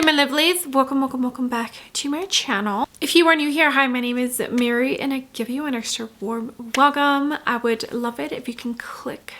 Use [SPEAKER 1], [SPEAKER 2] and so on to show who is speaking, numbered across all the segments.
[SPEAKER 1] Hey my lovelies, welcome back to my channel. If you are new here, hi, my name is Mary and I give you an extra warm welcome. I would love it if you can click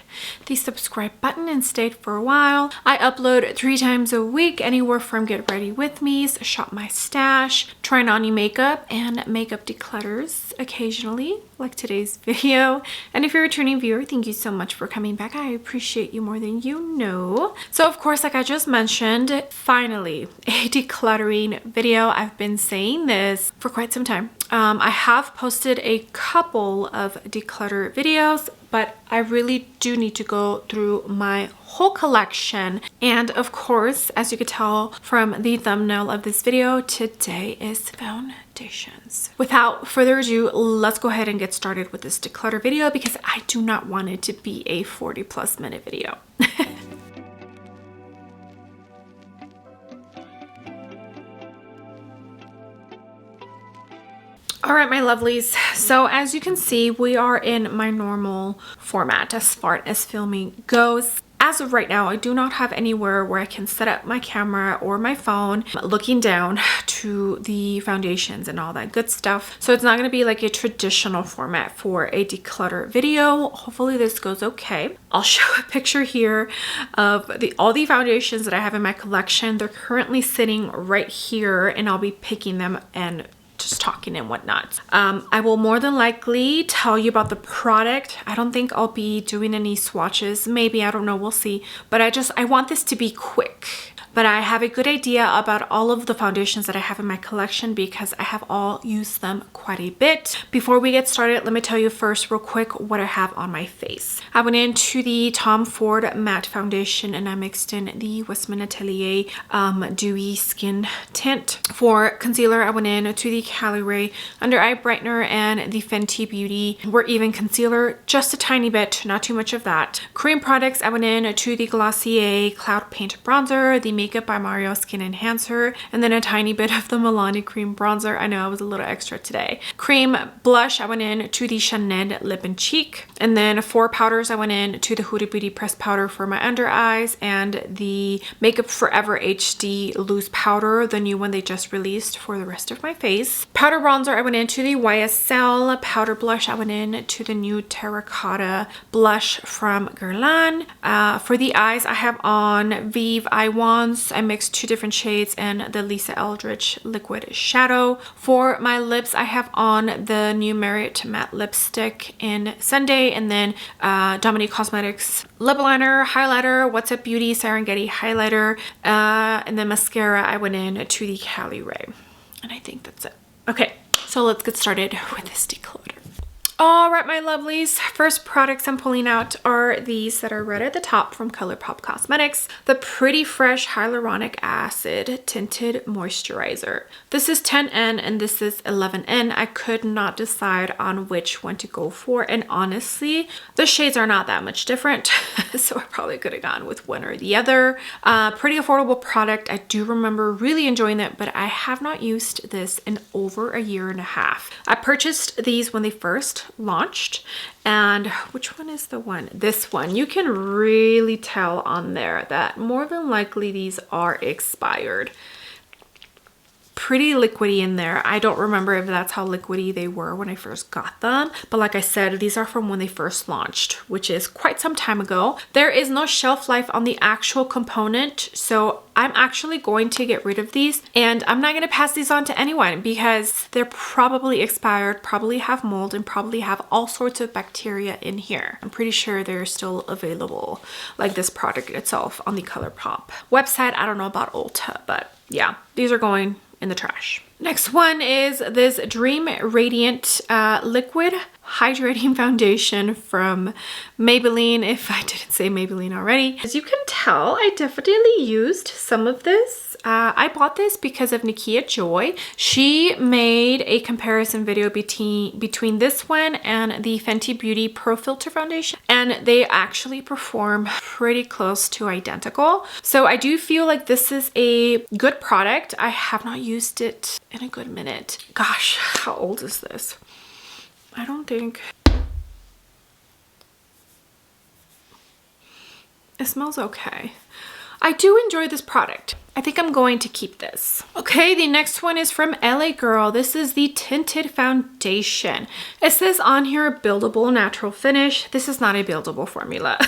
[SPEAKER 1] the subscribe button and stay for a while. I upload 3 times a week, anywhere from get ready with me, shop my stash, trying on new makeup, and makeup declutters occasionally, like today's video. And if you're a returning viewer, thank you so much for coming back. I appreciate you more than you know. So of course, like I just mentioned, finally a decluttering video. I've been saying this for quite some time. I have posted a couple of declutter videos, but I really do need to go through my whole collection. And of course, as you could tell from the thumbnail of this video, today is foundations. Without further ado, let's go ahead and get started with this declutter video because I do not want it to be a 40+ minute video. All right, my lovelies. So as you can see, we are in my normal format as far as filming goes. As of right now, I do not have anywhere where I can set up my camera or my phone looking down to the foundations and all that good stuff. So it's not going to be like a traditional format for a declutter video. Hopefully this goes okay. I'll show a picture here of all the foundations that I have in my collection. They're currently sitting right here and I'll be picking them and just talking and whatnot. I will more than likely tell you about the product. I don't think I'll be doing any swatches. Maybe, I don't know, we'll see. But I want this to be quick. But I have a good idea about all of the foundations that I have in my collection because I have all used them quite a bit. Before we get started, let me tell you first real quick what I have on my face. I went into the Tom Ford matte foundation and I mixed in the Westman Atelier dewy skin tint. For concealer, I went in to the Cali Ray under eye brightener and the Fenty Beauty Wear Even concealer, just a tiny bit, not too much of that. Cream products, I went in to the Glossier Cloud Paint bronzer, the Makeup by Mario Skin Enhancer, and then a tiny bit of the Milani Cream Bronzer. I know I was a little extra today. Cream blush, I went in to the Chanel Lip and Cheek. And then for powders, I went in to the Huda Beauty Pressed Powder for my under eyes and the Makeup Forever HD Loose Powder, the new one they just released for the rest of my face. Powder bronzer, I went into the YSL. Powder blush, I went in to the new Terracotta blush from Guerlain. For the eyes, I have on Vive Eye Wands. I mixed 2 different shades and the Lisa Eldridge liquid shadow. For my lips, I have on the new Merit matte lipstick in Sunday, and then Dominique Cosmetics lip liner, highlighter, What's Up Beauty Serengeti highlighter, and then mascara. I went in to the Cali Ray, and I think that's it. Okay, so let's get started with this declutter. All right, my lovelies, first products I'm pulling out are these that are right at the top from ColourPop Cosmetics, the Pretty Fresh Hyaluronic Acid Tinted Moisturizer. This is 10N and this is 11N. I could not decide on which one to go for, and honestly, the shades are not that much different, so I probably could have gone with one or the other. Pretty affordable product. I do remember really enjoying it, but I have not used this in over a year and a half. I purchased these when they first launched, and which one is the one? This one. You can really tell on there that more than likely these are expired. Pretty liquidy in there. I don't remember if that's how liquidy they were when I first got them, but like I said, these are from when they first launched, which is quite some time ago. There is no shelf life on the actual component, so I'm actually going to get rid of these, and I'm not going to pass these on to anyone because they're probably expired, probably have mold, and probably have all sorts of bacteria in here. I'm pretty sure they're still available, like this product itself, on the ColourPop website. I don't know about Ulta, but yeah, these are going in the trash. Next one is this Dream Radiant Liquid Hydrating Foundation from Maybelline, if I didn't say Maybelline already. As you can tell, I definitely used some of this. I bought this because of Nikia Joy. She made a comparison video between this one and the Fenty Beauty Pro Filter Foundation, and they actually perform pretty close to identical. So I do feel like this is a good product. I have not used it in a good minute. Gosh, how old is this? I don't think. It smells okay. I do enjoy this product. I think I'm going to keep this. Okay, the next one is from LA Girl. This is the tinted foundation. It says on here buildable natural finish. This is not a buildable formula.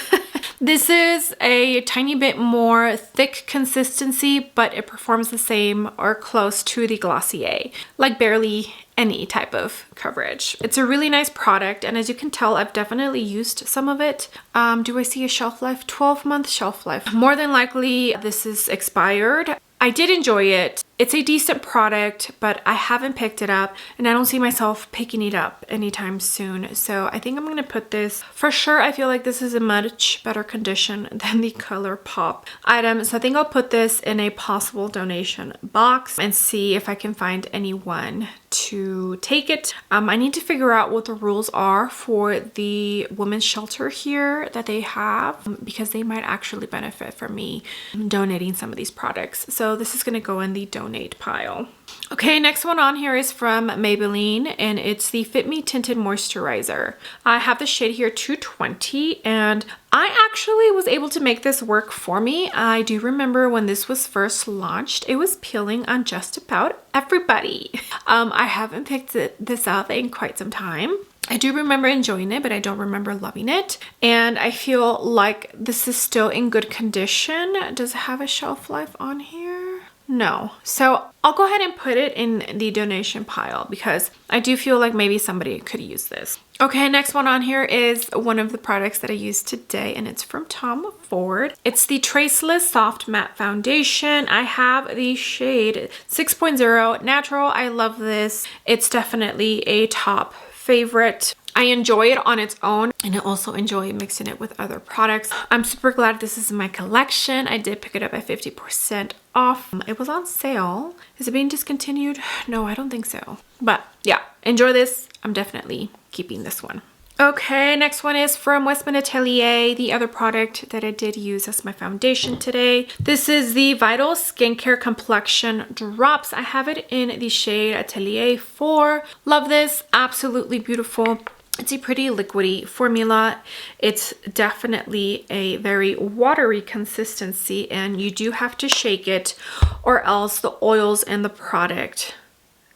[SPEAKER 1] This is a tiny bit more thick consistency, but it performs the same or close to the Glossier, like barely any type of coverage. It's a really nice product, and as you can tell, I've definitely used some of it. Do I see a shelf life? 12-month shelf life. More than likely, this is expired. I did enjoy it. It's a decent product, but I haven't picked it up, and I don't see myself picking it up anytime soon. So I think I'm going to put this, for sure, I feel like this is in much better condition than the ColourPop item. So I think I'll put this in a possible donation box and see if I can find anyone to take it. I need to figure out what the rules are for the women's shelter here that they have, because they might actually benefit from me donating some of these products. So this is going to go in the donate pile. Okay, next one on here is from Maybelline, and it's the Fit Me Tinted Moisturizer. I have the shade here 220, and I actually was able to make this work for me. I do remember when this was first launched, it was peeling on just about everybody. I haven't picked this up in quite some time. I do remember enjoying it, but I don't remember loving it. And I feel like this is still in good condition. Does it have a shelf life on here? No. So I'll go ahead and put it in the donation pile because I do feel like maybe somebody could use this. Okay, next one on here is one of the products that I used today, and it's from Tom Ford. It's the Traceless Soft Matte Foundation. I have the shade 6.0 Natural. I love this. It's definitely a top favorite. I enjoy it on its own, and I also enjoy mixing it with other products. I'm super glad this is in my collection. I did pick it up at 50% off. It was on sale. Is it being discontinued? No, I don't think so. But yeah, enjoy this. I'm definitely keeping this one. Okay, next one is from Westman Atelier, the other product that I did use as my foundation today. This is the Vital Skincare Complexion Drops. I have it in the shade Atelier 4. Love this, absolutely beautiful. It's a pretty liquidy formula. It's definitely a very watery consistency, and you do have to shake it or else the oils in the product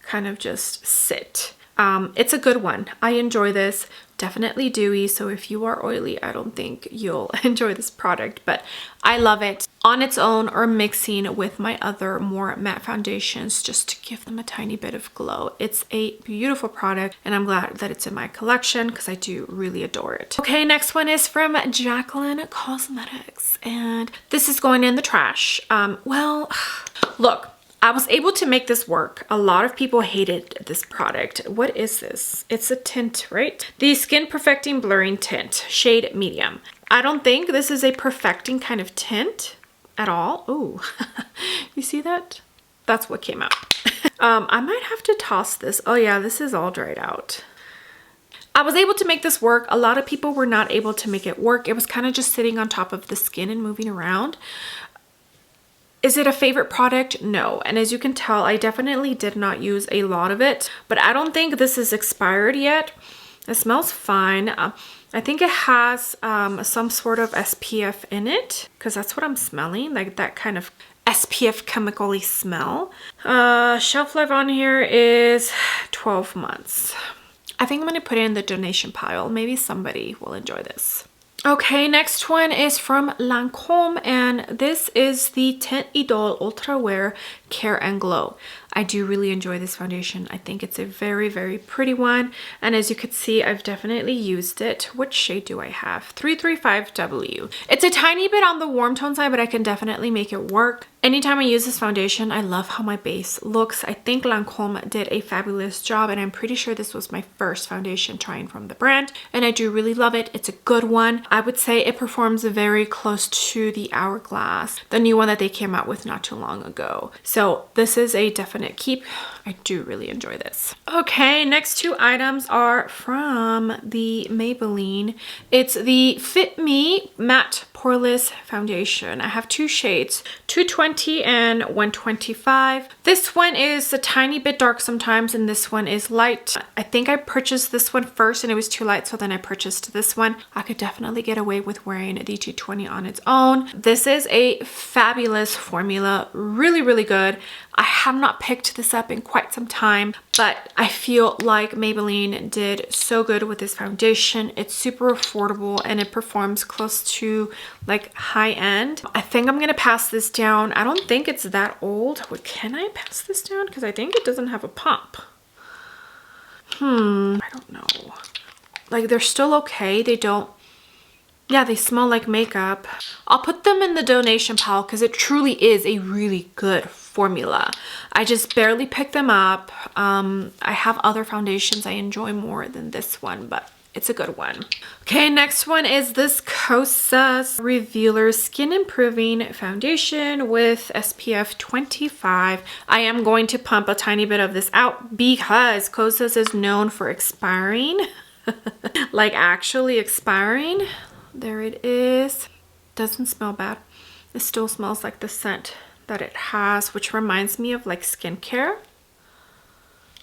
[SPEAKER 1] kind of just sit. It's a good one. I enjoy this. Definitely dewy, so if you are oily, I don't think you'll enjoy this product, but I love it on its own or mixing with my other more matte foundations just to give them a tiny bit of glow. It's a beautiful product, and I'm glad that it's in my collection because I do really adore it. Okay, next one is from Jacqueline Cosmetics, and this is going in the trash. Well, look, I was able to make this work. A lot of people hated this product. What is this? It's a tint, right? The Skin Perfecting Blurring Tint, shade medium. I don't think this is a perfecting kind of tint at all. Oh, you see that? That's what came out. I might have to toss this. Oh yeah, this is all dried out. I was able to make this work. A lot of people were not able to make it work. It was kind of just sitting on top of the skin and moving around. Is it a favorite product? No. And as you can tell, I definitely did not use a lot of it, but I don't think this is expired yet. It smells fine. I think it has some sort of SPF in it because that's what I'm smelling, like that kind of SPF chemically smell. Shelf life on here is 12 months. I think I'm going to put it in the donation pile. Maybe somebody will enjoy this. Okay, next one is from Lancome, and this is the Teint Idole Ultra Wear Care and Glow. I do really enjoy this foundation. I think it's a very, very pretty one, and as you could see, I've definitely used it. What shade do I have? 335W. It's a tiny bit on the warm tone side, but I can definitely make it work. Anytime I use this foundation, I love how my base looks. I think Lancome did a fabulous job, and I'm pretty sure this was my first foundation trying from the brand, and I do really love it. It's a good one. I would say it performs very close to the Hourglass, the new one that they came out with not too long ago. So this is a definite keep. I do really enjoy this. Okay, next two items are from the Maybelline. It's the Fit Me Matte Poreless foundation. I have two shades, 220 and 125. This one is a tiny bit dark sometimes, and this one is light. I think I purchased this one first and it was too light, so then I purchased this one. I could definitely get away with wearing the 220 on its own. This is a fabulous formula, really, really good. I have not picked this up in quite some time, but I feel like Maybelline did so good with this foundation. It's super affordable and it performs close to like high end. I think I'm gonna pass this down. I don't think it's that old. Wait, can I pass this down? Because I think it doesn't have a pump. I don't know. Like, they're still okay. They don't, yeah, they smell like makeup. I'll put them in the donation pile because it truly is a really good formula. I just barely picked them up. I have other foundations I enjoy more than this one, but it's a good one. Okay, next one is this Kosas Revealer Skin Improving Foundation with SPF 25. I am going to pump a tiny bit of this out because Kosas is known for expiring. Like actually expiring. There it is. Doesn't smell bad. It still smells like the scent that it has, which reminds me of like skincare.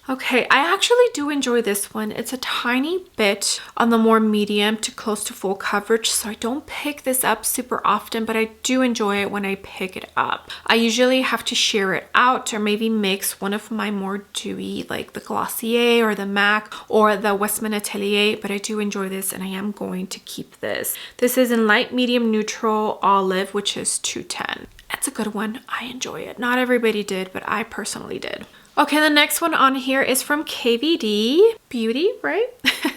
[SPEAKER 1] Okay, I actually do enjoy this one. It's a tiny bit on the more medium to close to full coverage, so I don't pick this up super often, but I do enjoy it when I pick it up. I usually have to sheer it out or maybe mix one of my more dewy, like the Glossier or the MAC or the Westman Atelier, but I do enjoy this and I am going to keep this. This is in light, medium, neutral, olive, which is 210. It's a good one. I enjoy it. Not everybody did, but I personally did. Okay, the next one on here is from KVD Beauty, right?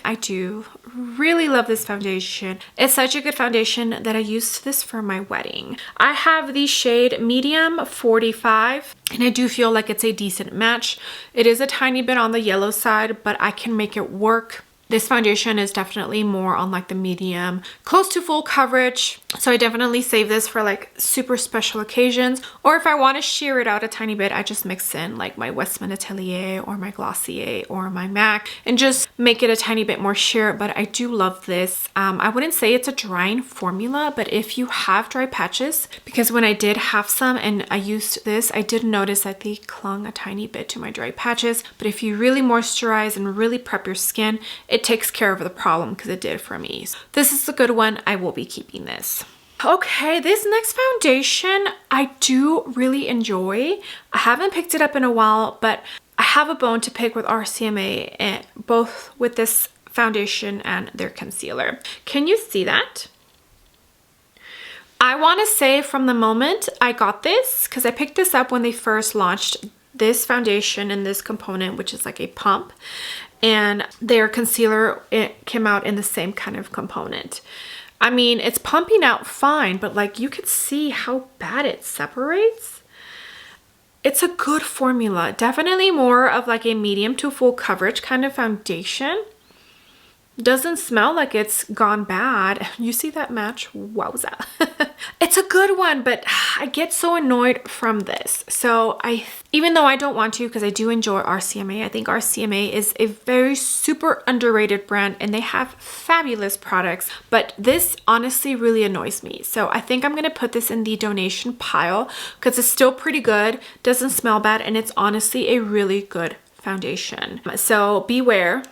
[SPEAKER 1] I do really love this foundation. It's such a good foundation that I used this for my wedding. I have the shade medium 45 and I do feel like it's a decent match. It is a tiny bit on the yellow side, but I can make it work. This foundation is definitely more on like the medium, close to full coverage. So I definitely save this for like super special occasions. Or if I want to sheer it out a tiny bit, I just mix in like my Westman Atelier or my Glossier or my MAC and just make it a tiny bit more sheer. But I do love this. I wouldn't say it's a drying formula, but if you have dry patches, because when I did have some and I used this, I did notice that they clung a tiny bit to my dry patches. But if you really moisturize and really prep your skin, it takes care of the problem because it did for me. So this is a good one. I will be keeping this. Okay, this next foundation I do really enjoy. I haven't picked it up in a while, but I have a bone to pick with RCMA, and both with this foundation and their concealer. Can you see that? I want to say from the moment I got this, because I picked this up when they first launched this foundation and this component, which is like a pump, and their concealer, it came out in the same kind of component. I mean, it's pumping out fine, but like you could see how bad it separates. It's a good formula. Definitely more of like a medium to full coverage kind of foundation. Doesn't smell like it's gone bad. You see that match? Wowza. It's a good one, but I get so annoyed from this. So even though I don't want to, because I do enjoy RCMA, I think RCMA is a very super underrated brand and they have fabulous products, but this honestly really annoys me. So I think I'm gonna put this in the donation pile because it's still pretty good, doesn't smell bad, and it's honestly a really good foundation. So beware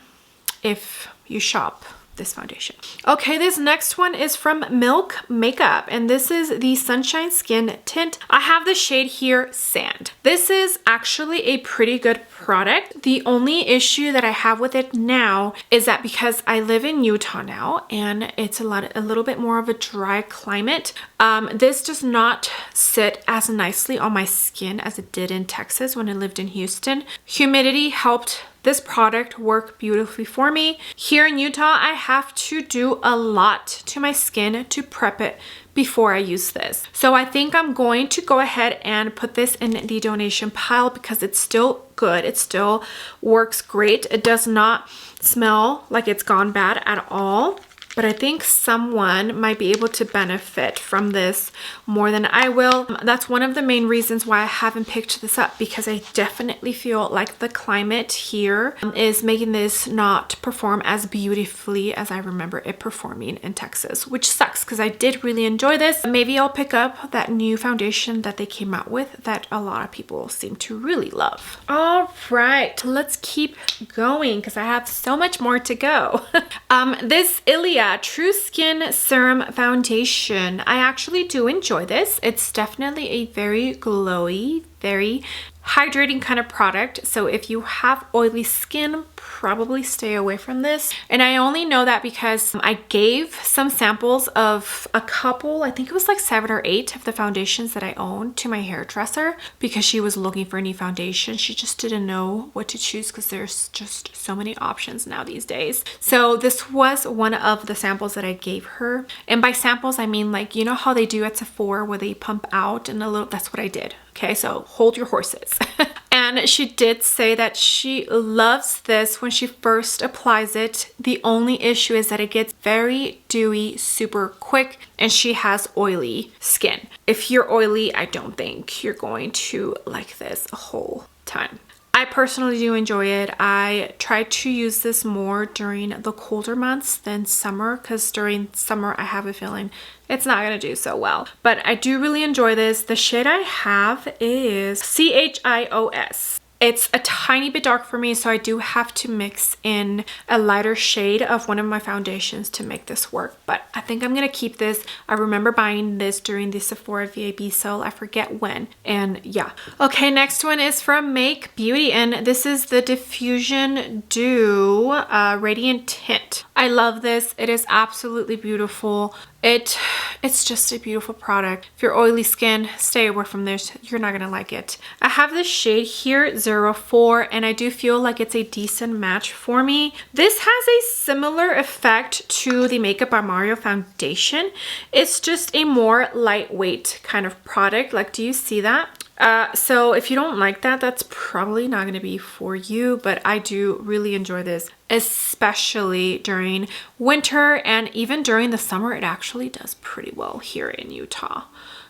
[SPEAKER 1] if you shop this foundation. Okay, this next one is from Milk Makeup, and this is the Sunshine Skin Tint. I have the shade here, Sand. This is actually a pretty good product. The only issue that I have with it now is that because I live in Utah now and it's a little bit more of a dry climate, this does not sit as nicely on my skin as it did in Texas when I lived in Houston. Humidity helped this product work beautifully for me. Here in Utah, I have to do a lot to my skin to prep it before I use this. So I think I'm going to go ahead and put this in the donation pile because it's still good. It still works great. It does not smell like it's gone bad at all. but I think someone might be able to benefit from this more than I will. That's one of the main reasons why I haven't picked this up, because I definitely feel like the climate here is making this not perform as beautifully as I remember it performing in Texas, which sucks because I did really enjoy this. Maybe I'll pick up that new foundation that they came out with that a lot of people seem to really love. All right, let's keep going because I have so much more to go. This Ilia True Skin Serum Foundation, I actually do enjoy this. It's definitely a very glowy, very hydrating kind of product. So if you have oily skin, probably stay away from this. And I only know that because I gave some samples of a couple, I think it was like 7 or 8 of the foundations that I own to my hairdresser because she was looking for a new foundation. She just didn't know what to choose because there's just so many options now these days. So this was one of the samples that I gave her. And by samples, I mean, like, you know how they do at Sephora where they pump out and a little, that's what I did. Okay, so hold your horses. And she did say that she loves this when she first applies it. The only issue is that it gets very dewy super quick and she has oily skin. If you're oily, I don't think you're going to like this a whole ton. I personally do enjoy it. I try to use this more during the colder months than summer because during summer I have a feeling it's not going to do so well. But I do really enjoy this. The shade I have is CHIOS. It's a tiny bit dark for me, so I do have to mix in a lighter shade of one of my foundations to make this work. But I think I'm going to keep this. I remember buying this during the Sephora VIB sale. I forget when. And yeah. Okay, next one is from Make Beauty, and this is the Diffusion Dew Radiant Tint. I love this. It is absolutely beautiful. It's just a beautiful product. If you're oily skin, stay away from this. You're not gonna like it. I have this shade here, 04, and I do feel like it's a decent match for me. This has a similar effect to the Makeup by Mario foundation. It's just a more lightweight kind of product. Like, do you see that? So if you don't like that, that's probably not going to be for you, but I do really enjoy this, especially during winter, and even during the summer it actually does pretty well here in Utah.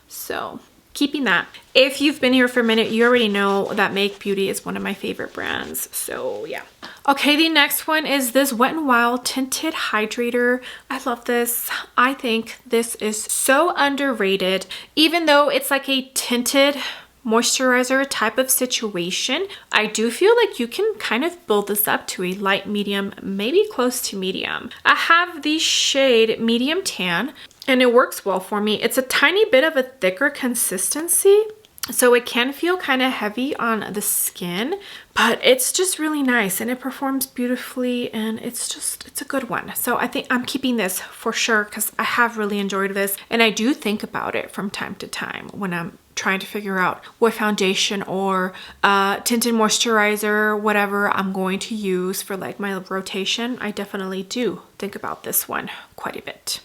[SPEAKER 1] So keeping that. If you've been here for a minute, you already know that Make Beauty is one of my favorite brands. So yeah. Okay, the next one is this Wet n Wild Tinted Hydrator. I love this. I think this is so underrated, even though it's like a tinted moisturizer type of situation. I do feel like you can kind of build this up to a light medium, maybe close to medium. I have the shade Medium Tan and it works well for me. It's a tiny bit of a thicker consistency, so it can feel kind of heavy on the skin, but it's just really nice and it performs beautifully, and it's a good one. So I think I'm keeping this for sure because I have really enjoyed this, and I do think about it from time to time when I'm trying to figure out what foundation or tinted moisturizer, whatever I'm going to use for like my rotation. I definitely do think about this one quite a bit.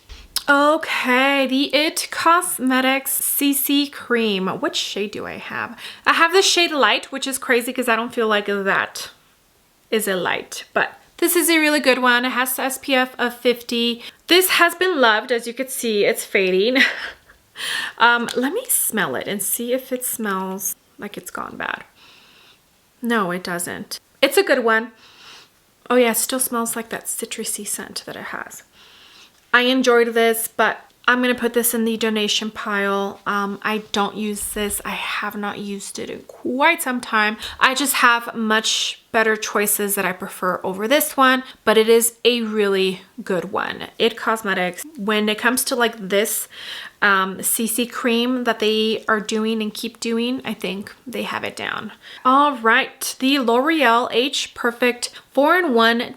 [SPEAKER 1] Okay, the IT Cosmetics CC Cream. What shade do I have? I have the shade Light, which is crazy because I don't feel like that is a light, but this is a really good one. It has the SPF of 50. This has been loved. As you can see, it's fading. Let me smell it and see if it smells like it's gone bad. No, it doesn't. It's a good one. Oh yeah, it still smells like that citrusy scent that it has. I enjoyed this, but I'm going to put this in the donation pile. I don't use this. I have not used it in quite some time. I just have much better choices that I prefer over this one, but it is a really good one. IT Cosmetics, when it comes to like this CC cream that they are doing and keep doing, I think they have it down. All right, the L'Oreal Age Perfect 4-in-1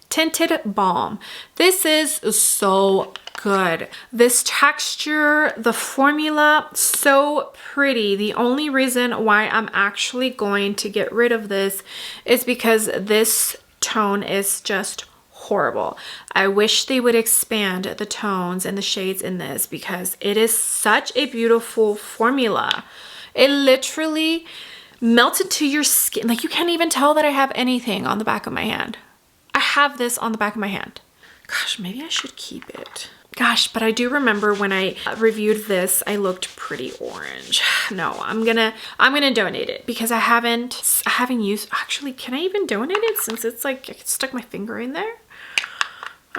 [SPEAKER 1] Tinted Balm. This is so good. This texture, the formula, so pretty. The only reason why I'm actually going to get rid of this is because this tone is just horrible. I wish they would expand the tones and the shades in this because it is such a beautiful formula. It literally melts into your skin. Like, you can't even tell that I have anything on the back of my hand. I have this on the back of my hand Gosh, maybe I should keep it. Gosh, but I do remember when I reviewed this, I looked pretty orange. No, I'm gonna donate it because I haven't used, actually, can I even donate it since it's like, I stuck my finger in there?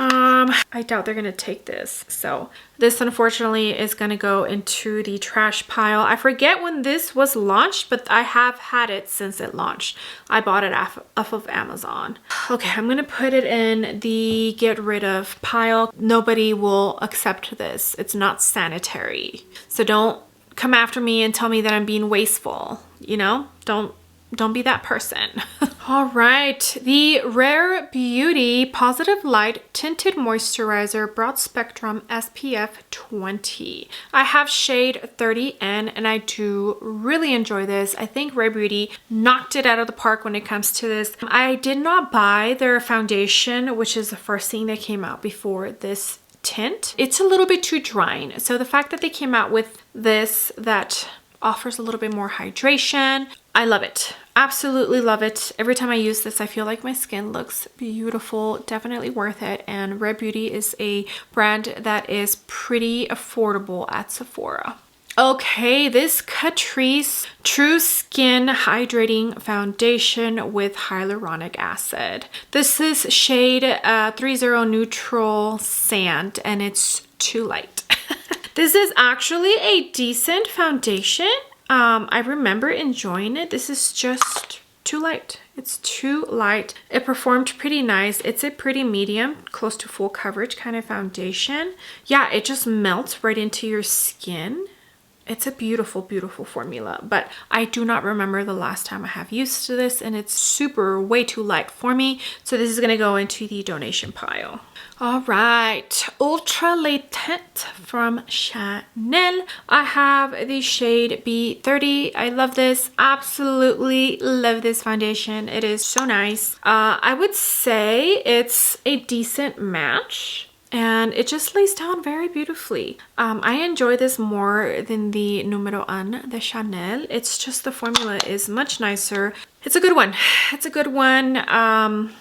[SPEAKER 1] I doubt they're gonna take this. So this unfortunately is gonna go into the trash pile. I forget when this was launched, but I have had it since it launched. I bought it off of Amazon. Okay, I'm gonna put it in the get rid of pile. Nobody will accept this. It's not sanitary. So don't come after me and tell me that I'm being wasteful, you know? Don't be that person. All right, the Rare Beauty Positive Light Tinted Moisturizer Broad Spectrum SPF 20. I have shade 30N and I do really enjoy this. I think Rare Beauty knocked it out of the park when it comes to this. I did not buy their foundation, which is the first thing that came out before this tint. It's a little bit too drying. So the fact that they came out with this that offers a little bit more hydration, I love it. Absolutely love it. Every time I use this, I feel like my skin looks beautiful. Definitely worth it. And Rare Beauty is a brand that is pretty affordable at Sephora. Okay, this Catrice True Skin Hydrating Foundation with hyaluronic acid. This is shade 30 Neutral Sand and it's too light. This is actually a decent foundation. I remember enjoying it. This is just too light. It's too light. It performed pretty nice. It's a pretty medium, close to full coverage kind of foundation. Yeah, it just melts right into your skin. It's a beautiful, beautiful formula, but I do not remember the last time I have used this and it's super way too light for me. So this is gonna go into the donation pile. All right, Ultra Latent from Chanel. I have the shade B30. I love this, absolutely love this foundation. It is so nice. I would say it's a decent match. And it just lays down very beautifully. I enjoy this more than the Numero 1, the Chanel. It's just the formula is much nicer. It's a good one. It's a good one. I'm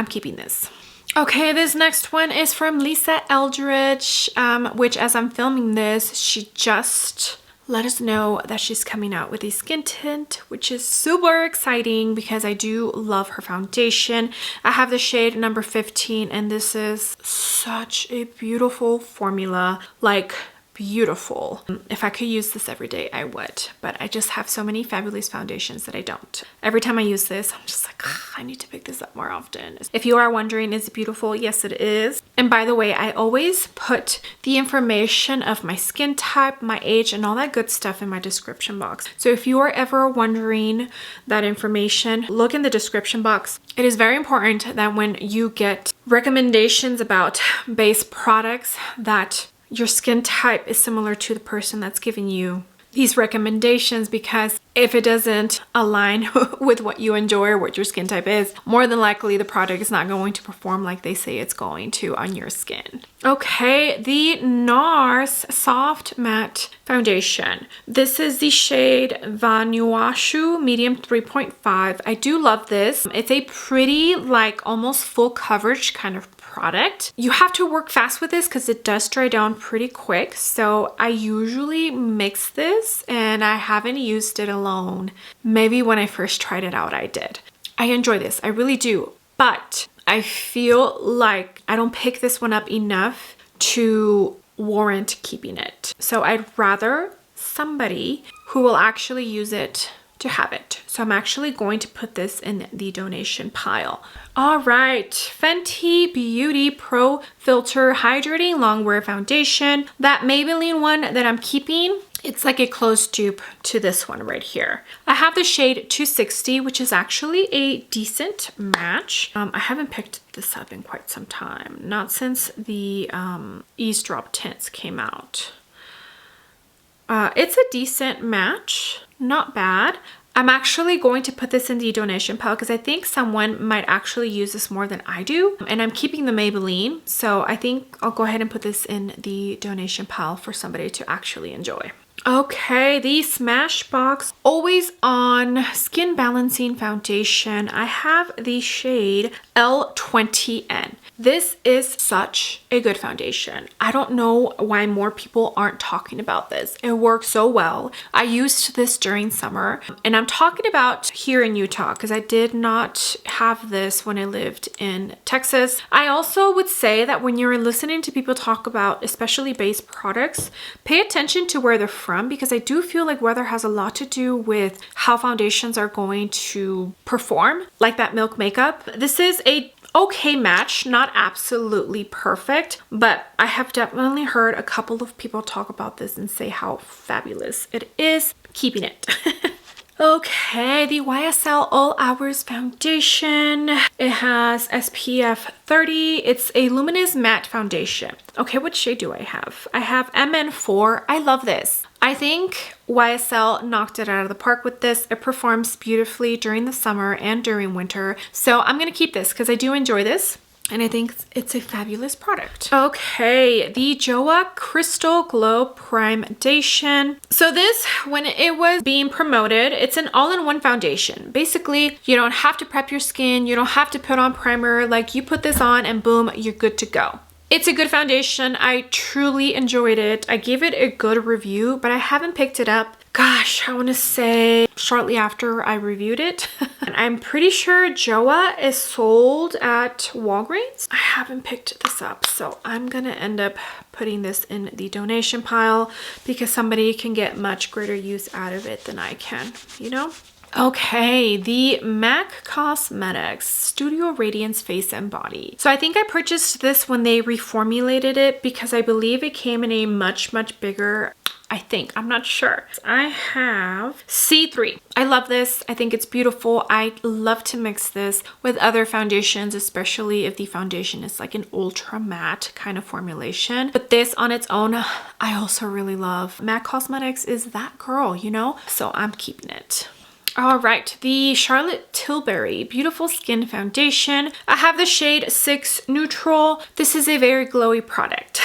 [SPEAKER 1] keeping this. Okay, this next one is from Lisa Eldridge, which as I'm filming this, she just let us know that she's coming out with a skin tint, which is super exciting because I do love her foundation. I have the shade number 15 and this is such a beautiful formula, like beautiful. If I could use this every day, I would, but I just have so many fabulous foundations that I don't. Every time I use this, I'm just like, I need to pick this up more often. If you are wondering, is it beautiful? Yes, it is. And by the way, I always put the information of my skin type, my age, and all that good stuff in my description box. So if you are ever wondering that information, look in the description box. It is very important that when you get recommendations about base products that your skin type is similar to the person that's giving you these recommendations, because if it doesn't align with what you enjoy or what your skin type is, more than likely the product is not going to perform like they say it's going to on your skin. Okay, the NARS Soft Matte Foundation. This is the shade Vanuatu Medium 3.5. I do love this. It's a pretty, like almost full coverage kind of product. You have to work fast with this because it does dry down pretty quick. So I usually mix this and I haven't used it alone. Maybe when I first tried it out, I did. I enjoy this, I really do. But I feel like I don't pick this one up enough to warrant keeping it. So I'd rather somebody who will actually use it to have it. So I'm actually going to put this in the donation pile. All right, Fenty Beauty Pro Filtr Hydrating Longwear Foundation. That Maybelline one that I'm keeping, it's like a close dupe to this one right here. I have the shade 260, which is actually a decent match. I haven't picked this up in quite some time, not since the Eaze Drop tints came out. It's a decent match, not bad. I'm actually going to put this in the donation pile because I think someone might actually use this more than I do. And I'm keeping the Maybelline, so I think I'll go ahead and put this in the donation pile for somebody to actually enjoy. Okay, the Smashbox Always On Skin Balancing Foundation. I have the shade L20N. This is such a good foundation. I don't know why more people aren't talking about this. It works so well. I used this during summer, and I'm talking about here in Utah because I did not have this when I lived in Texas. I also would say that when you're listening to people talk about especially base products, pay attention to where they're from, because I do feel like weather has a lot to do with how foundations are going to perform, like that Milk makeup. This is a okay match, not absolutely perfect, but I have definitely heard a couple of people talk about this and say how fabulous it is. Keeping it. Okay, the YSL All Hours Foundation. It has SPF 30. It's a luminous matte foundation. Okay, what shade do I have? I have MN4. I love this. I think YSL knocked it out of the park with this. It performs beautifully during the summer and during winter. So I'm going to keep this because I do enjoy this. And I think it's a fabulous product. Okay, the Joa Crystal Glow Primation. So this, when it was being promoted, it's an all-in-one foundation. Basically, you don't have to prep your skin. You don't have to put on primer. Like, you put this on and boom, you're good to go. It's a good foundation. I truly enjoyed it. I gave it a good review, but I haven't picked it up. Gosh, I want to say shortly after I reviewed it. And I'm pretty sure Joa is sold at Walgreens. I haven't picked this up, so I'm going to end up putting this in the donation pile because somebody can get much greater use out of it than I can, you know? Okay, the MAC Cosmetics Studio Radiance Face and Body. So I think I purchased this when they reformulated it because I believe it came in a much bigger, I think, I'm not sure. I have C3. I love this. I think it's beautiful. I love to mix this with other foundations, especially if the foundation is like an ultra matte kind of formulation. But this on its own, I also really love. MAC Cosmetics is that girl, you know? So I'm keeping it. All right, the Charlotte Tilbury Beautiful Skin Foundation. I have the shade 6 Neutral. This is a very glowy product.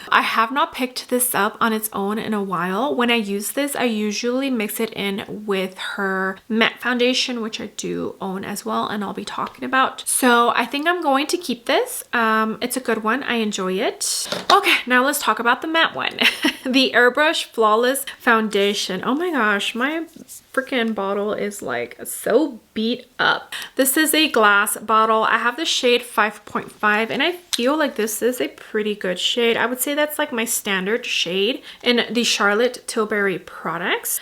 [SPEAKER 1] I have not picked this up on its own in a while. When I use this, I usually mix it in with her matte foundation, which I do own as well, and I'll be talking about. So I think I'm going to keep this. It's a good one. I enjoy it. Okay, now let's talk about the matte one. The Airbrush Flawless Foundation. Oh my gosh, my freaking bottle is like so beat up. This is a glass bottle. I have the shade 5.5 and I feel like this is a pretty good shade. I would say that's like my standard shade in the Charlotte Tilbury products,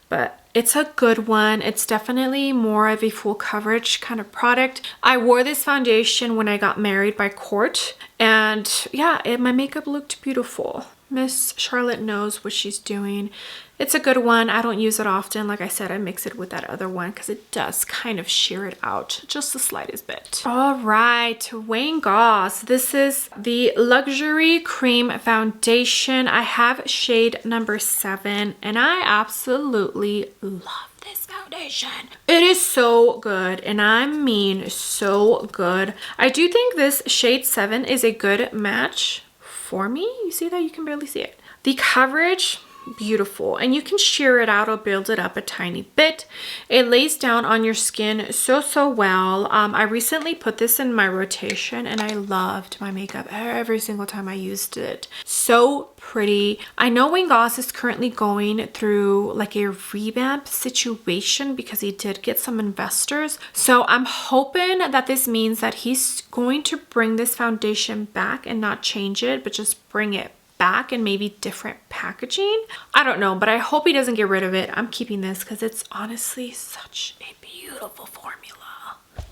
[SPEAKER 1] but it's a good one. It's definitely more of a full coverage kind of product. I wore this foundation when I got married by court, and yeah, my makeup looked beautiful. Miss Charlotte knows what she's doing. It's a good one. I don't use it often. Like I said, I mix it with that other one because it does kind of sheer it out just the slightest bit. All right, Wayne Goss. This is the Luxury Cream Foundation. I have shade number 7 and I absolutely love this foundation. It is so good, and I mean so good. I do think this shade 7 is a good match for me. You see that? You can barely see it. The coverage, beautiful, and you can sheer it out or build it up a tiny bit. It lays down on your skin so well. I recently put this in my rotation and I loved my makeup every single time I used it. So pretty. I know Wayne Goss is currently going through like a revamp situation because he did get some investors. So I'm hoping that this means that he's going to bring this foundation back and not change it, but just bring it back and maybe different packaging. I don't know, but I hope he doesn't get rid of it. I'm keeping this because it's honestly such a beautiful formula.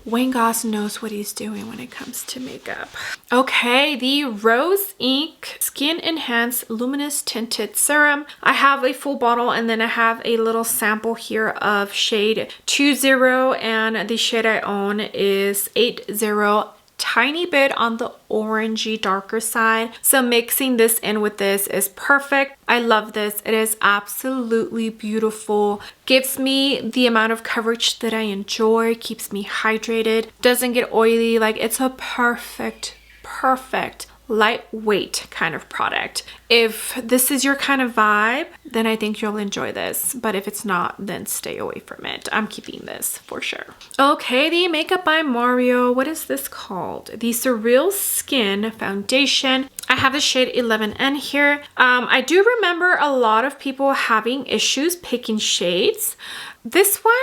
[SPEAKER 1] Wayne Goss knows what he's doing when it comes to makeup. Okay, the Rose Inc Skin Enhanced Luminous Tinted Serum. I have a full bottle and then I have a little sample here of shade 20, and the shade I own is 80. Tiny bit on the orangey darker side, so mixing this in with this is perfect. I love this. It is absolutely beautiful. Gives me the amount of coverage that I enjoy, keeps me hydrated, doesn't get oily. Like, it's a perfect lightweight kind of product. If this is your kind of vibe, then I think you'll enjoy this. But if it's not, then stay away from it. I'm keeping this for sure. Okay, the Makeup by Mario. What is this called? The Surreal Skin Foundation. I have the shade 11N here. I do remember a lot of people having issues picking shades. This one,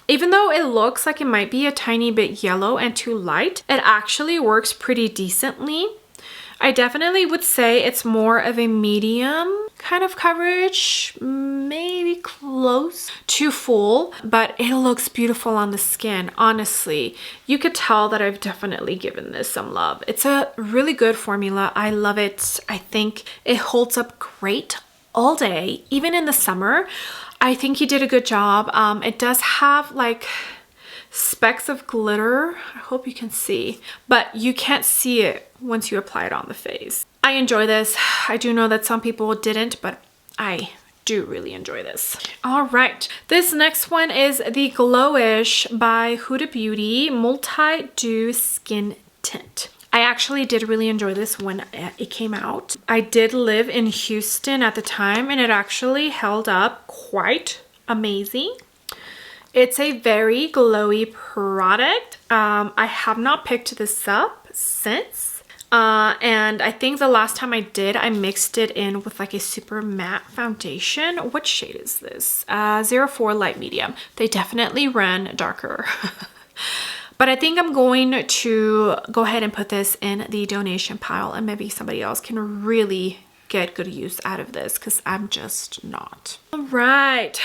[SPEAKER 1] even though it looks like it might be a tiny bit yellow and too light, it actually works pretty decently. I definitely would say it's more of a medium kind of coverage, maybe close to full, but it looks beautiful on the skin. Honestly, you could tell that I've definitely given this some love. It's a really good formula. I love it. I think it holds up great all day, even in the summer. I think he did a good job. It does have like specks of glitter. I hope you can see, but you can't see it once you apply it on the face. I enjoy this. I do know that some people didn't, but I do really enjoy this. All right, this next one is the Glowish by Huda Beauty Multi-Dew Skin Tint. I actually did really enjoy this when it came out. I did live in Houston at the time, and it actually held up quite amazing. It's a very glowy product. I have not picked this up since. And I think the last time I did, I mixed it in with like a super matte foundation. What shade is this? 04 Light Medium. They definitely ran darker. But I think I'm going to go ahead and put this in the donation pile, and maybe somebody else can really get good use out of this because I'm just not. All right,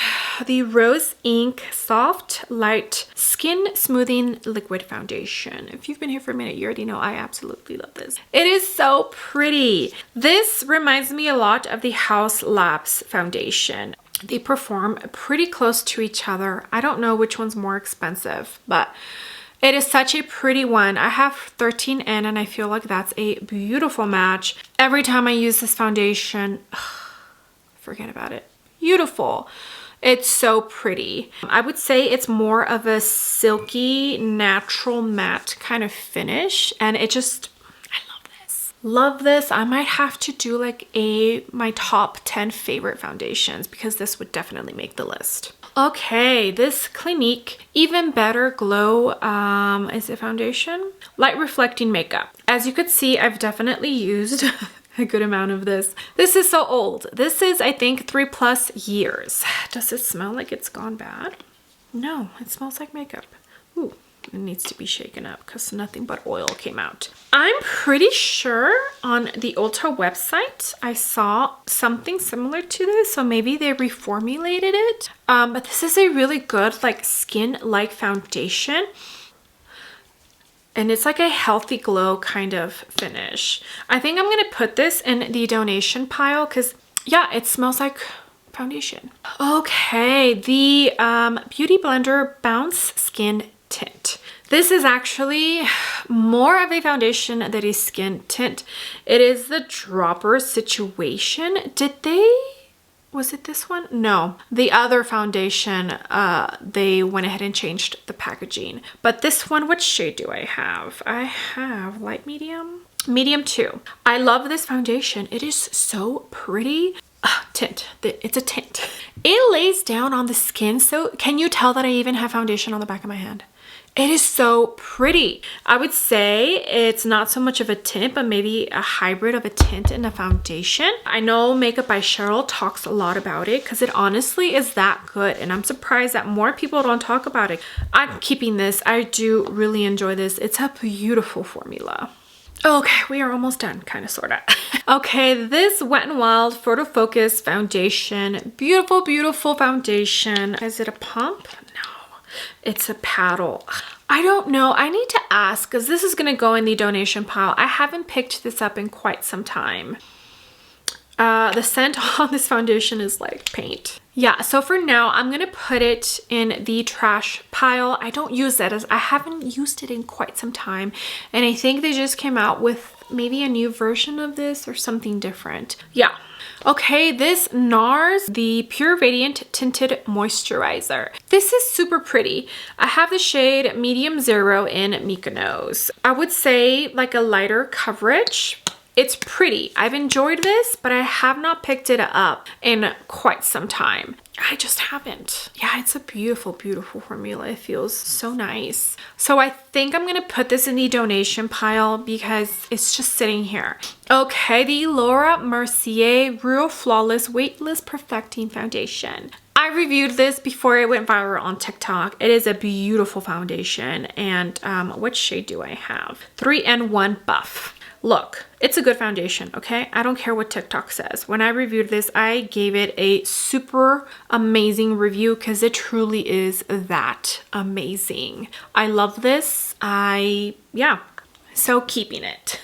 [SPEAKER 1] the Rose Ink Soft Light Skin Smoothing Liquid Foundation. If you've been here for a minute, you already know I absolutely love this. It is so pretty. This reminds me a lot of the House Labs foundation. They perform pretty close to each other. I don't know which one's more expensive, but it is such a pretty one. I have 13N and I feel like that's a beautiful match. Every time I use this foundation, forget about it. Beautiful. It's so pretty. I would say it's more of a silky, natural matte kind of finish, and it just, I love this. Love this. I might have to do like my top 10 favorite foundations because this would definitely make the list. Okay, this Clinique Even Better Glow is a foundation. Light reflecting makeup. As you could see, I've definitely used a good amount of this. This is so old. This is, I think, 3+ years. Does it smell like it's gone bad? No, it smells like makeup. Ooh, it needs to be shaken up because nothing but oil came out. I'm pretty sure on the Ulta website I saw something similar to this, so maybe they reformulated it. But this is a really good like skin-like foundation. And it's like a healthy glow kind of finish. I think I'm gonna put this in the donation pile because yeah, it smells like foundation. Okay, the Beauty Blender Bounce Skin Tint. This is actually more of a foundation than a skin tint. It is the Dropper Situation. Was it this one? No, the other foundation, they went ahead and changed the packaging. But this one, what shade do I have? I have light medium, medium 2. I love this foundation. It is so pretty. Tint. It's a tint. It lays down on the skin. So can you tell that I even have foundation on the back of my hand? It is so pretty. I would say it's not so much of a tint, but maybe a hybrid of a tint and a foundation. I know Makeup by Cheryl talks a lot about it because it honestly is that good. And I'm surprised that more people don't talk about it. I'm keeping this. I do really enjoy this. It's a beautiful formula. Okay, we are almost done, kind of, sort of. Okay, this Wet n Wild Photo Focus Foundation. Beautiful, beautiful foundation. Is it a pump? No. It's a paddle. I don't know. I need to ask because this is going to go in the donation pile. I haven't picked this up in quite some time. The scent on this foundation is like paint. Yeah, so for now, I'm going to put it in the trash pile. I don't use that as I haven't used it in quite some time. And I think they just came out with maybe a new version of this or something different. Yeah. Okay, this NARS, the Pure Radiant Tinted Moisturizer. This is super pretty. I have the shade Medium 0 in Mykonos. I would say like a lighter coverage. It's pretty. I've enjoyed this, but I have not picked it up in quite some time. I just haven't. Yeah, it's a beautiful, beautiful formula. It feels so nice. So I think I'm gonna put this in the donation pile because it's just sitting here. Okay, the Laura Mercier Real Flawless Weightless Perfecting Foundation. I reviewed this before it went viral on TikTok. It is a beautiful foundation. And what shade do I have? 3N1 Buff. Look, it's a good foundation, okay? I don't care what TikTok says. When I reviewed this, I gave it a super amazing review because it truly is that amazing. I love this. Yeah, so keeping it.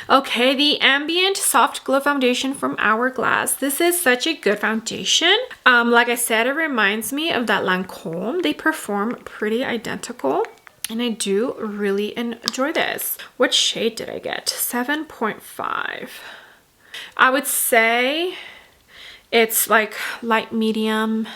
[SPEAKER 1] Okay, the Ambient Soft Glow Foundation from Hourglass. This is such a good foundation. Like I said, it reminds me of that Lancome. They perform pretty identical. And I do really enjoy this. What shade did I get? 7.5. I would say it's like light medium,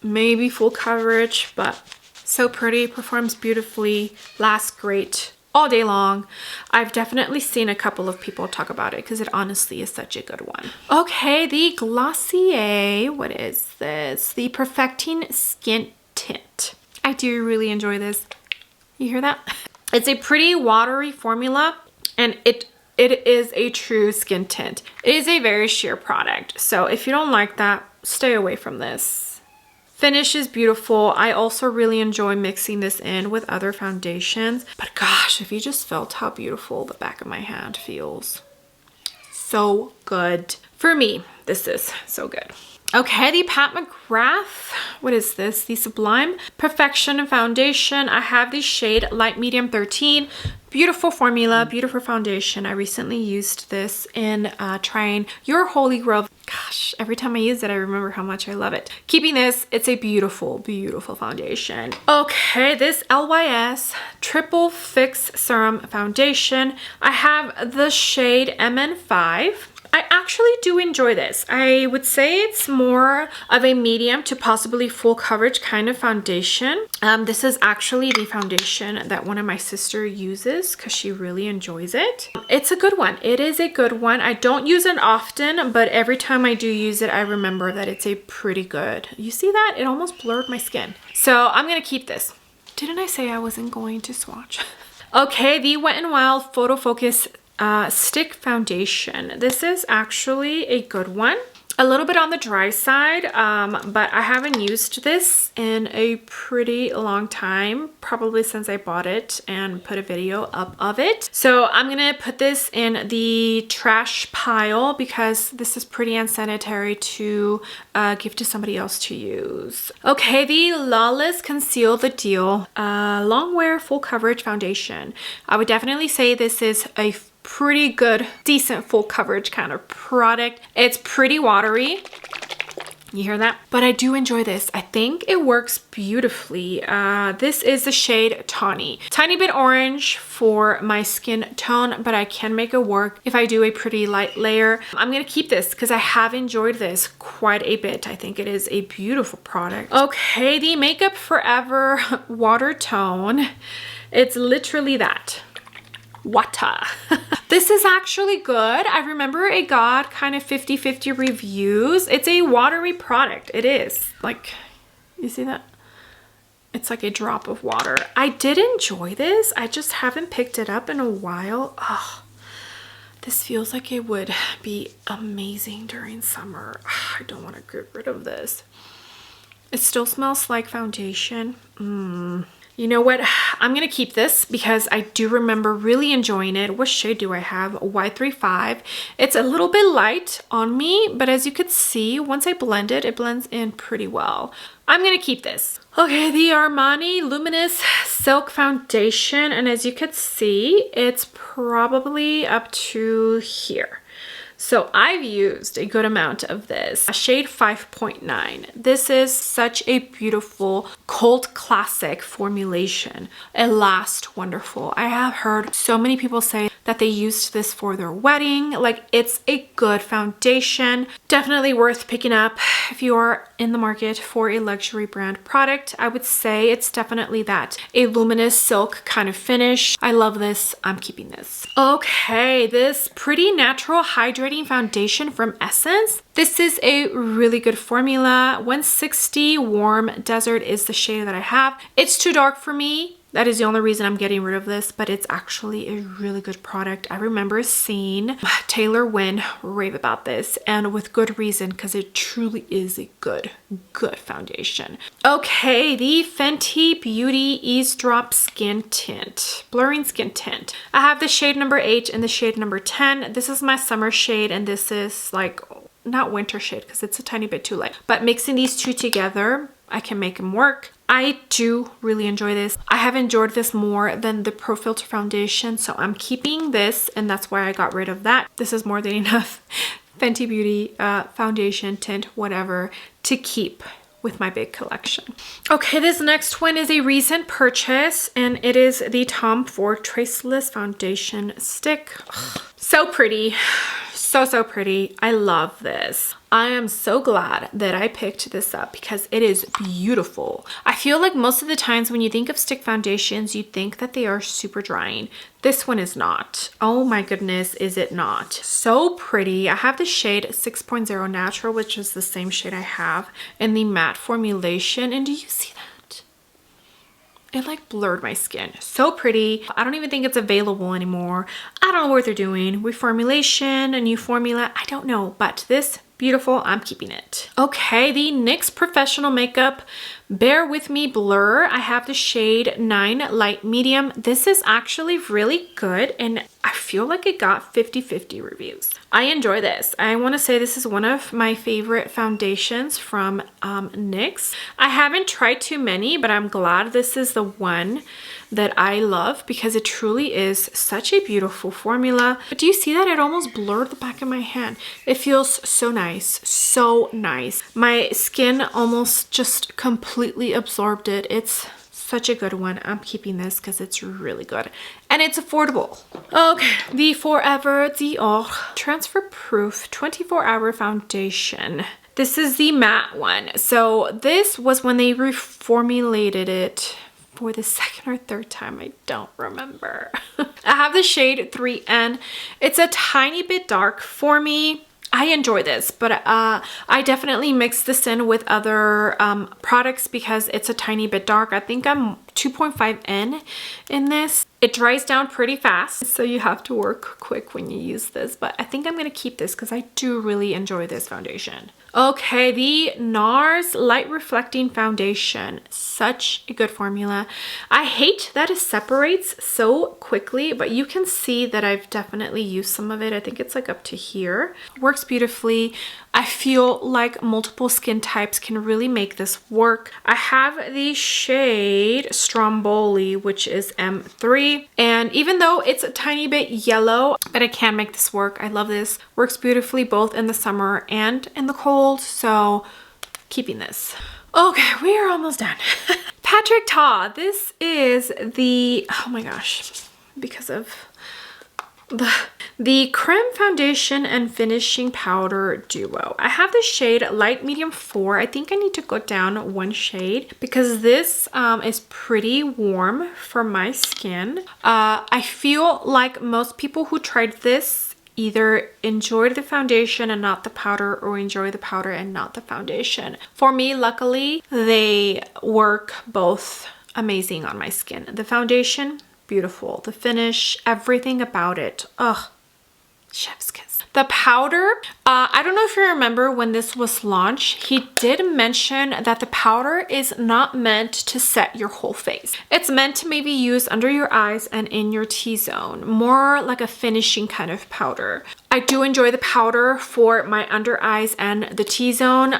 [SPEAKER 1] maybe full coverage, but so pretty, performs beautifully, lasts great all day long. I've definitely seen a couple of people talk about it because it honestly is such a good one. Okay, the Glossier, what is this? The Perfecting Skin Tint. I do really enjoy this. You hear that? It's a pretty watery formula and it is a true skin tint. It is a very sheer product. So if you don't like that, stay away from this. Finish is beautiful. I also really enjoy mixing this in with other foundations. But gosh, if you just felt how beautiful the back of my hand feels. So good. For me, this is so good. Okay, the Pat McGrath, what is this? The Sublime Perfection Foundation. I have the shade Light Medium 13. Beautiful formula, beautiful foundation. I recently used this in trying Your Holy Grail. Gosh, every time I use it, I remember how much I love it. Keeping this, it's a beautiful, beautiful foundation. Okay, this LYS Triple Fix Serum Foundation. I have the shade MN5. I actually do enjoy this. I would say it's more of a medium to possibly full coverage kind of foundation. This is actually the foundation that one of my sisters uses because she really enjoys it. It's a good one. It is a good one. I don't use it often, but every time I do use it, I remember that it's a pretty good. You see that? It almost blurred my skin. So I'm gonna keep this. Didn't I say I wasn't going to swatch? Okay, the Wet n Wild Photo Focus Stick Foundation. This is actually a good one. A little bit on the dry side, but I haven't used this in a pretty long time, probably since I bought it and put a video up of it. So I'm gonna put this in the trash pile because this is pretty unsanitary to give to somebody else to use. Okay, the Lawless Conceal the Deal Long Wear Full Coverage Foundation. I would definitely say this is a pretty good, decent full coverage kind of product. It's pretty watery. You hear that? But I do enjoy this. I think it works beautifully. This is the shade Tawny. Tiny bit orange for my skin tone, but I can make it work if I do a pretty light layer. I'm gonna keep this because I have enjoyed this quite a bit. I think it is a beautiful product. Okay, the Makeup Forever Water Tone. It's literally that. Water. This is actually good. I remember it got kind of 50-50 reviews. It's a watery product. It is. Like, you see that? It's like a drop of water. I did enjoy this. I just haven't picked it up in a while. Oh, this feels like it would be amazing during summer. Oh, I don't want to get rid of this. It still smells like foundation. You know what? I'm gonna keep this because I do remember really enjoying it. What shade do I have? Y35. It's a little bit light on me, but as you could see, once I blend it, it blends in pretty well. I'm gonna keep this. Okay, the Armani Luminous Silk Foundation, and as you could see, it's probably up to here. So I've used a good amount of this, a shade 5.9. This is such a beautiful cult classic formulation. It lasts wonderful. I have heard so many people say that they used this for their wedding. Like, it's a good foundation. Definitely worth picking up if you are in the market for a luxury brand product. I would say it's definitely that. A luminous silk kind of finish. I love this. I'm keeping this. Okay, this Pretty Natural Hydrating Foundation from Essence. This is a really good formula. 160 Warm Desert is the shade that I have. It's too dark for me. That is the only reason I'm getting rid of this, but it's actually a really good product. I remember seeing Taylor Wynn rave about this, and with good reason, because it truly is a good foundation. Okay, the Fenty Beauty Eaze Drop Skin Tint, Blurring Skin Tint. I have the shade number 8 and the shade number 10. This is my summer shade, and this is like, not winter shade because it's a tiny bit too light, but mixing these two together, I can make them work. I do really enjoy this. I have enjoyed this more than the Pro Filtr foundation, so I'm keeping this, and that's why I got rid of that. This is more than enough Fenty Beauty foundation, tint, whatever, to keep with my big collection. Okay, this next one is a recent purchase, and it is the Tom Ford Traceless Foundation Stick. Ugh, so pretty. So pretty. I love this. I am so glad that I picked this up because it is beautiful. I feel like most of the times when you think of stick foundations, you think that they are super drying. This one is not. Oh my goodness, is it not? So pretty. I have the shade 6.0 Natural, which is the same shade I have in the matte formulation. And do you see that? It like blurred my skin. So pretty. I don't even think it's available anymore. I don't know what they're doing. Reformulation, a new formula. I don't know, but this beautiful. I'm keeping it. Okay, the NYX Professional Makeup Bear With Me Blur. I have the shade 9 Light Medium. This is actually really good, and I feel like it got 50-50 reviews. I enjoy this. I want to say this is one of my favorite foundations from NYX. I haven't tried too many, but I'm glad this is the one that I love because it truly is such a beautiful formula. But do you see that? It almost blurred the back of my hand. It feels so nice, so nice. My skin almost just completely absorbed it. It's such a good one. I'm keeping this because it's really good and it's affordable. Okay, the Forever Dior Transfer Proof 24-Hour Foundation. This is the matte one. So this was when they reformulated it for the second or third time. I don't remember. I have the shade 3N. It's a tiny bit dark for me. I enjoy this, but I definitely mix this in with other products because it's a tiny bit dark. I think I'm 2.5N in this. It dries down pretty fast, so you have to work quick when you use this, but I think I'm going to keep this because I do really enjoy this foundation. Okay, the NARS Light Reflecting Foundation. Such a good formula. I hate that it separates so quickly, but you can see that I've definitely used some of it. I think it's like up to here. Works beautifully. I feel like multiple skin types can really make this work. I have the shade Stromboli, which is M3. And even though it's a tiny bit yellow, but I can make this work. I love this. Works beautifully both in the summer and in the cold. So keeping this. Okay, we are almost done. Patrick Ta. This is the, oh my gosh, because of the Creme Foundation and Finishing Powder Duo. I have the shade Light Medium 4. I think I need to go down one shade because this is pretty warm for my skin. I feel like most people who tried this either enjoyed the foundation and not the powder, or enjoy the powder and not the foundation. For me, luckily, they work both amazing on my skin. The foundation, beautiful. The finish, everything about it. Ugh, chef's kiss. The powder, I don't know if you remember when this was launched, he did mention that the powder is not meant to set your whole face. It's meant to maybe use under your eyes and in your T-zone, more like a finishing kind of powder. I do enjoy the powder for my under eyes and the T-zone.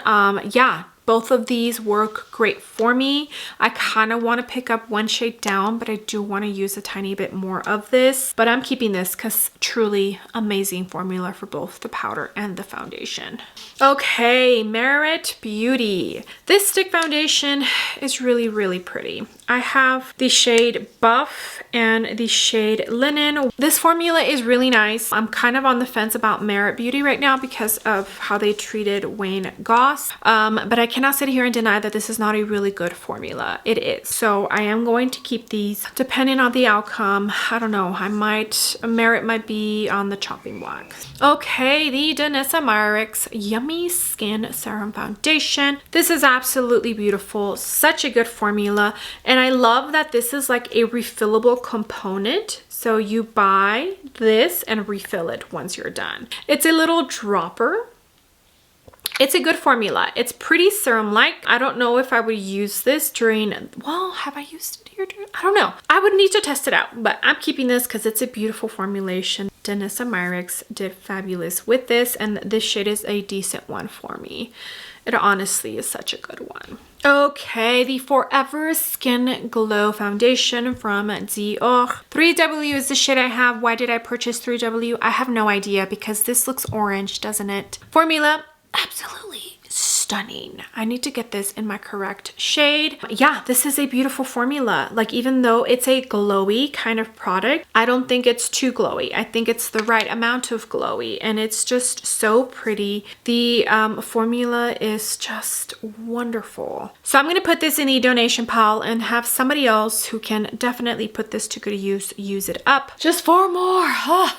[SPEAKER 1] Yeah. Both of these work great for me. I kind of want to pick up one shade down, but I do want to use a tiny bit more of this. But I'm keeping this because truly amazing formula for both the powder and the foundation. Okay, Merit Beauty. This stick foundation is really, really pretty. I have the shade Buff and the shade Linen. This formula is really nice. I'm kind of on the fence about Merit Beauty right now because of how they treated Wayne Goss. But I cannot sit here and deny that this is not a really good formula. It is. So I am going to keep these depending on the outcome. I don't know. Merit might be on the chopping block. Okay, the Danessa Myricks Yummy Skin Serum Foundation. This is absolutely beautiful. Such a good formula. And I love that this is like a refillable component. So you buy this and refill it once you're done. It's a little dropper. It's a good formula. It's pretty serum-like. I don't know if I would use this during, well, have I used it here? I don't know. I would need to test it out, but I'm keeping this because it's a beautiful formulation. Danessa Myricks did fabulous with this, and this shade is a decent one for me. It honestly is such a good one. Okay, the Forever Skin Glow Foundation from Dior. 3W is the shade I have. Why did I purchase 3W? I have no idea because this looks orange, doesn't it? Formula, absolutely stunning. I need to get this in my correct shade. Yeah, this is a beautiful formula. Like, even though it's a glowy kind of product, I don't think it's too glowy. I think it's the right amount of glowy, and it's just so pretty. The formula is just wonderful. So I'm going to put this in the donation pile and have somebody else who can definitely put this to good use it up. Just 4 more. Oh.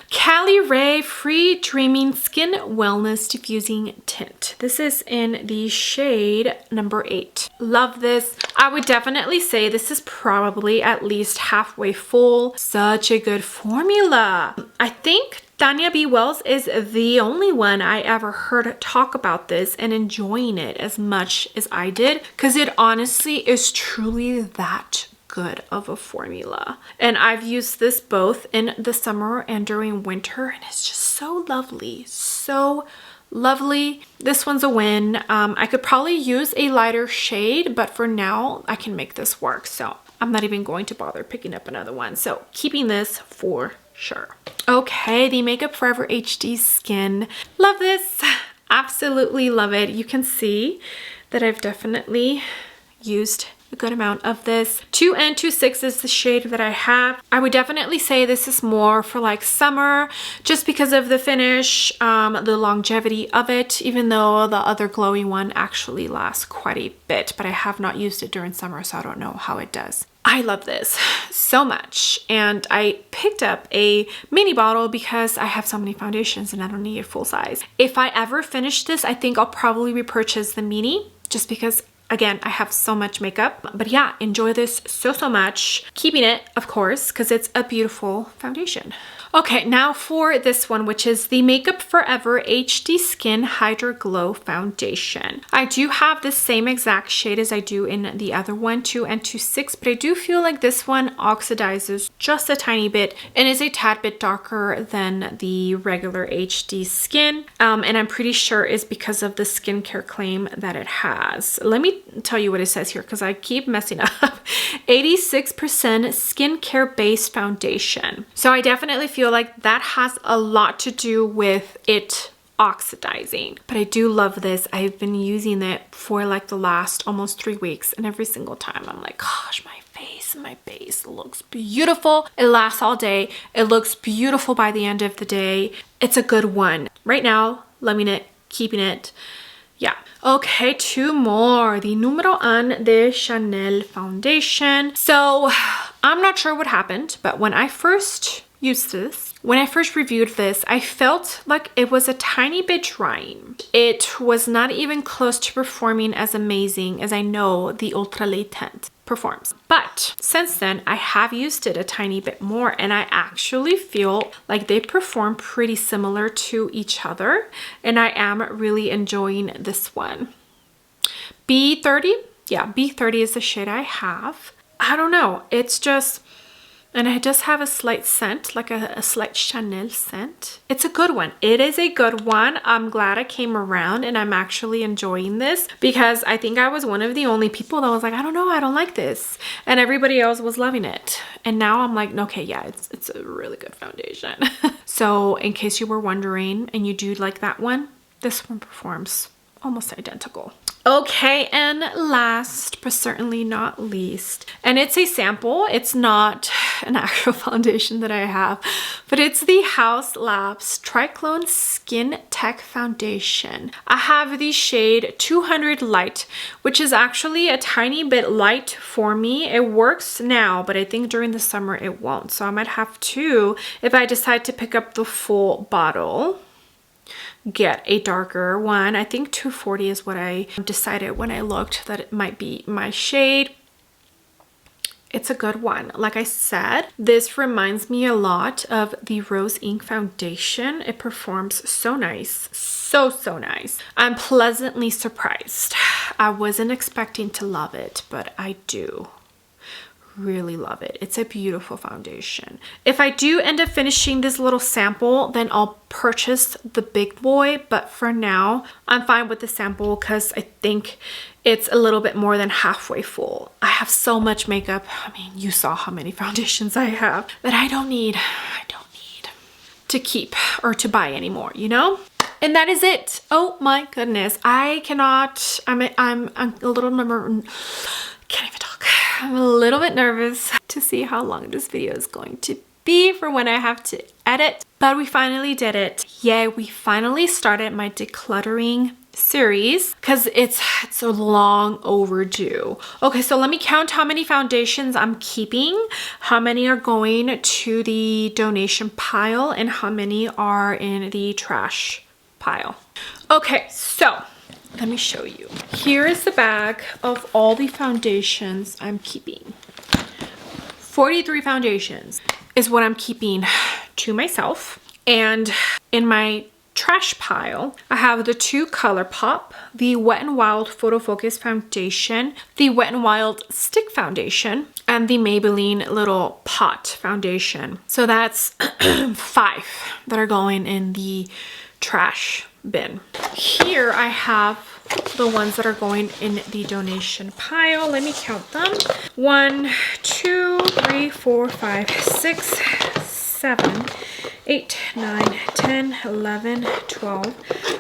[SPEAKER 1] Cali Ray Free Dreaming Skin Wellness Diffusing Tint. This is in the shade number 8. Love this. I would definitely say this is probably at least halfway full. Such a good formula. I think Tanya B. Wells is the only one I ever heard talk about this and enjoying it as much as I did, because it honestly is truly that good of a formula. And I've used this both in the summer and during winter, and it's just so lovely. So lovely. This one's a win. I could probably use a lighter shade, but for now I can make this work. So I'm not even going to bother picking up another one. So keeping this for sure. Okay, the Makeup Forever HD Skin. Love this. Absolutely love it. You can see that I've definitely used a good amount of this. 2N26 is the shade that I have. I would definitely say this is more for like summer, just because of the finish, the longevity of it, even though the other glowy one actually lasts quite a bit, but I have not used it during summer, so I don't know how it does. I love this so much, and I picked up a mini bottle because I have so many foundations and I don't need a full size. If I ever finish this, I think I'll probably repurchase the mini, just because again, I have so much makeup. But yeah, enjoy this so much. Keeping it, of course, because it's a beautiful foundation. Okay, now for this one, which is the Makeup Forever HD Skin Hydra Glow Foundation. I do have the same exact shade as I do in the other one, 2N26, but I do feel like this one oxidizes just a tiny bit and is a tad bit darker than the regular HD Skin. And I'm pretty sure is because of the skincare claim that it has. Let me tell you what it says here, because I keep messing up. 86% skincare based foundation. So I definitely feel like that has a lot to do with it oxidizing. But I do love this. I've been using it for like the last almost 3 weeks, and every single time I'm like, gosh, my base looks beautiful. It lasts all day. It looks beautiful by the end of the day. It's a good one. Right now, loving it, keeping it. Yeah. Okay, 2 more. The Numero 1 de Chanel foundation. So I'm not sure what happened, but when I first used this, when I first reviewed this, I felt like it was a tiny bit drying. It was not even close to performing as amazing as I know the Ultra Latent performs. But since then, I have used it a tiny bit more, and I actually feel like they perform pretty similar to each other, and I am really enjoying this one. B30, yeah, B30 is the shade I have. I don't know, it's just, and it does have a slight scent, like a slight Chanel scent. It's a good one. It is a good one. I'm glad I came around, and I'm actually enjoying this, because I think I was one of the only people that was like, I don't know, I don't like this. And everybody else was loving it. And now I'm like, okay, yeah, it's a really good foundation. So in case you were wondering and you do like that one, this one performs almost identical. Okay, and last but certainly not least, and it's a sample, it's not an actual foundation that I have, but it's the Haus Labs Triclone Skin Tech Foundation. I have the shade 200 Light, which is actually a tiny bit light for me. It works now, but I think during the summer it won't. So I might have to, if I decide to pick up the full bottle, get a darker one. I think 240 is what I decided when I looked that it might be my shade. It's a good one. Like I said, this reminds me a lot of the Rose Ink foundation. It performs so nice. So nice. I'm pleasantly surprised. I wasn't expecting to love it, but I do really love it. It's a beautiful foundation. If I do end up finishing this little sample, then I'll purchase the big boy, but for now I'm fine with the sample because I think it's a little bit more than halfway full. I have so much makeup. I mean, you saw how many foundations I have that I don't need to keep or to buy anymore, you know? And that is it. Oh my goodness. I cannot, I'm a little can't even talk. I'm a little bit nervous to see how long this video is going to be for when I have to edit, but we finally did it. Yay, we finally started my decluttering series because it's so long overdue. Okay, so let me count how many foundations I'm keeping, how many are going to the donation pile, and how many are in the trash pile. Okay, so let me show you. Here is the bag of all the foundations I'm keeping. 43 foundations is what I'm keeping to myself. And in my trash pile, I have the two ColourPop, the Wet n Wild Photo Focus Foundation, the Wet n Wild Stick Foundation, and the Maybelline Little Pot Foundation. So that's 5 that are going in the trash bin. Here I have the ones that are going in the donation pile. Let me count them. 1, 2, 3, 4, 5, 6, 7, 8, 9, 10, 11, 12,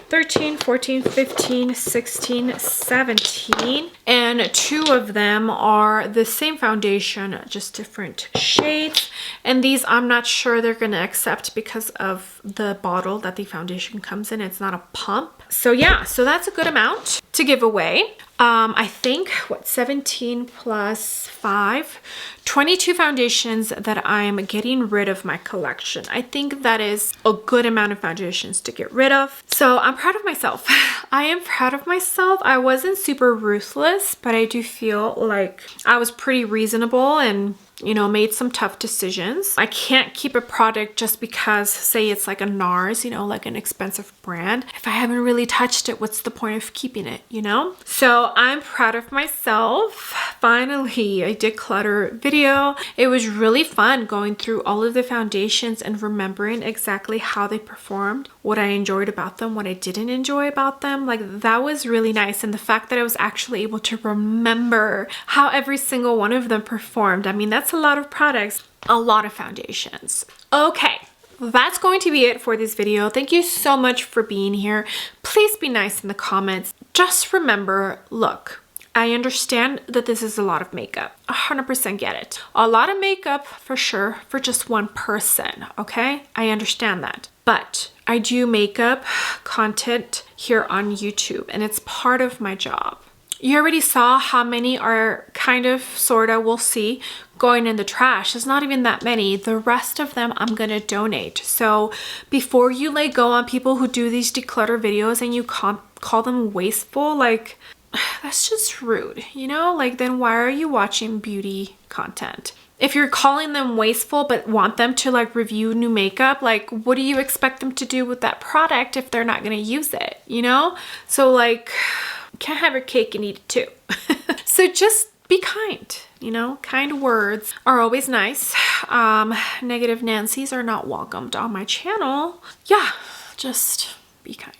[SPEAKER 1] 13, 14, 15, 16, 17. And 2 of them are the same foundation, just different shades. And these I'm not sure they're going to accept because of the bottle that the foundation comes in. It's not a pump. So yeah, so that's a good amount to give away. I think, what, 17 plus 5, 22 foundations that I'm getting rid of my collection. I think that is a good amount of foundations to get rid of. So I'm proud of myself. I am proud of myself. I wasn't super ruthless, but I do feel like I was pretty reasonable and, you know, made some tough decisions. I can't keep a product just because, say it's like a NARS, you know, like an expensive brand. If I haven't really touched it, what's the point of keeping it, you know? So I'm proud of myself. Finally, I did declutter video. It was really fun going through all of the foundations and remembering exactly how they performed, what I enjoyed about them, what I didn't enjoy about them. Like, that was really nice. And the fact that I was actually able to remember how every single one of them performed. I mean, that's a lot of products, a lot of foundations. Okay. That's going to be it for this video. Thank you so much for being here. Please be nice in the comments. Just remember, look, I understand that this is a lot of makeup. 100% get it. A lot of makeup for sure for just one person, okay? I understand that. But I do makeup content here on YouTube and it's part of my job. You already saw how many are kind of, sorta, we'll see, going in the trash. There's not even that many. The rest of them I'm gonna donate. So before you lay go on people who do these declutter videos and you call them wasteful, like, that's just rude, you know? Like, then why are you watching beauty content? If you're calling them wasteful but want them to like review new makeup, like, what do you expect them to do with that product if they're not gonna use it, you know? So like, can't have your cake and eat it too. So just be kind, you know? Kind words are always nice. Negative Nancy's are not welcomed on my channel. Yeah, just be kind.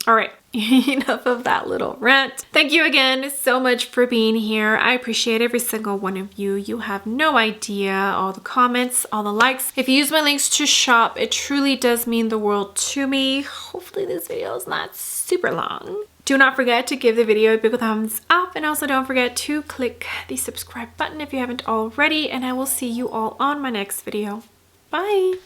[SPEAKER 1] All right, enough of that little rant. Thank you again so much for being here. I appreciate every single one of you. You have no idea, all the comments, all the likes. If you use my links to shop, it truly does mean the world to me. Hopefully this video is not super long. Do not forget to give the video a big thumbs up, and also don't forget to click the subscribe button if you haven't already, and I will see you all on my next video. Bye!